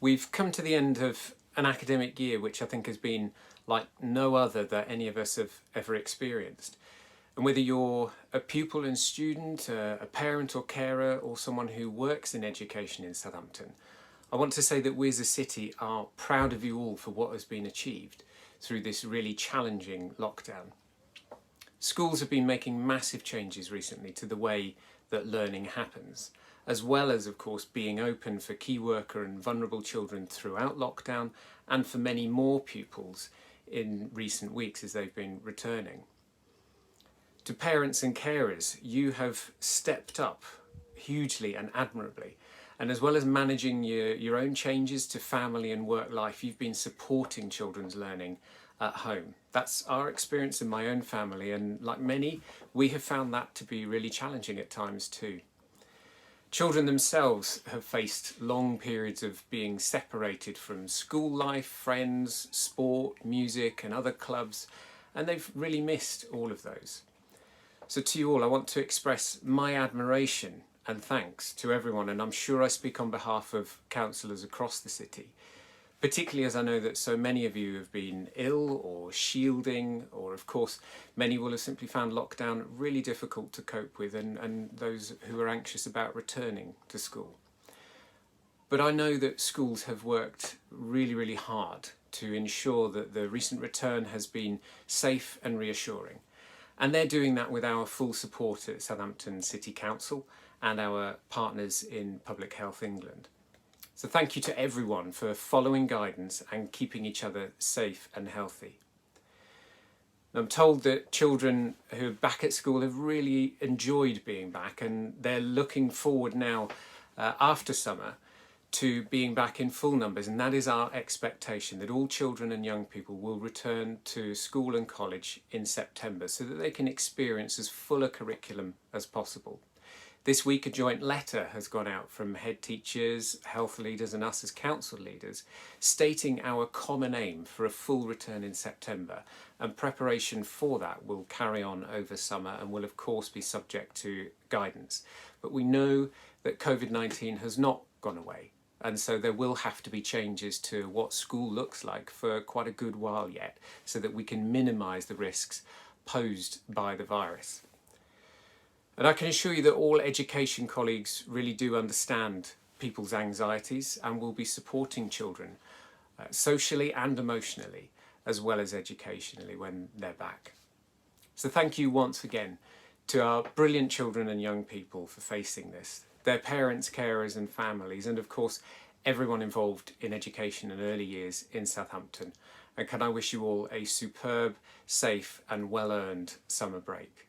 We've come to the end of an academic year which I think has been like no other that any of us have ever experienced. And whether you're a pupil and student, a parent or carer, or someone who works in education in Southampton, I want to say that we as a city are proud of you all for what has been achieved through this really challenging lockdown. Schools have been making massive changes recently to the way that learning happens, as well as, of course, being open for key worker and vulnerable children throughout lockdown and for many more pupils in recent weeks as they've been returning. To parents and carers, you have stepped up hugely and admirably. And as well as managing your own changes to family and work life, you've been supporting children's learning at home. That's our experience in my own family, and like many, we have found that to be really challenging at times too. Children themselves have faced long periods of being separated from school life, friends, sport, music and other clubs, and they've really missed all of those. So to you all, I want to express my admiration and thanks to everyone, and I'm sure I speak on behalf of councillors across the city, particularly as I know that so many of you have been ill or shielding, or of course many will have simply found lockdown really difficult to cope with, and those who are anxious about returning to school. But I know that schools have worked really hard to ensure that the recent return has been safe and reassuring. And they're doing that with our full support at Southampton City Council and our partners in Public Health England. So thank you to everyone for following guidance and keeping each other safe and healthy. I'm told that children who are back at school have really enjoyed being back, and they're looking forward now after summer to being back in full numbers, and that is our expectation, that all children and young people will return to school and college in September so that they can experience as full a curriculum as possible. This week a joint letter has gone out from head teachers, health leaders and us as council leaders stating our common aim for a full return in September, and preparation for that will carry on over summer and will of course be subject to guidance. But we know that COVID-19 has not gone away, and so there will have to be changes to what school looks like for quite a good while yet, so that we can minimise the risks posed by the virus. And I can assure you that all education colleagues really do understand people's anxieties and will be supporting children socially and emotionally, as well as educationally when they're back. So thank you once again to our brilliant children and young people for facing this, their parents, carers and families, and of course everyone involved in education and early years in Southampton. And can I wish you all a superb, safe and well-earned summer break.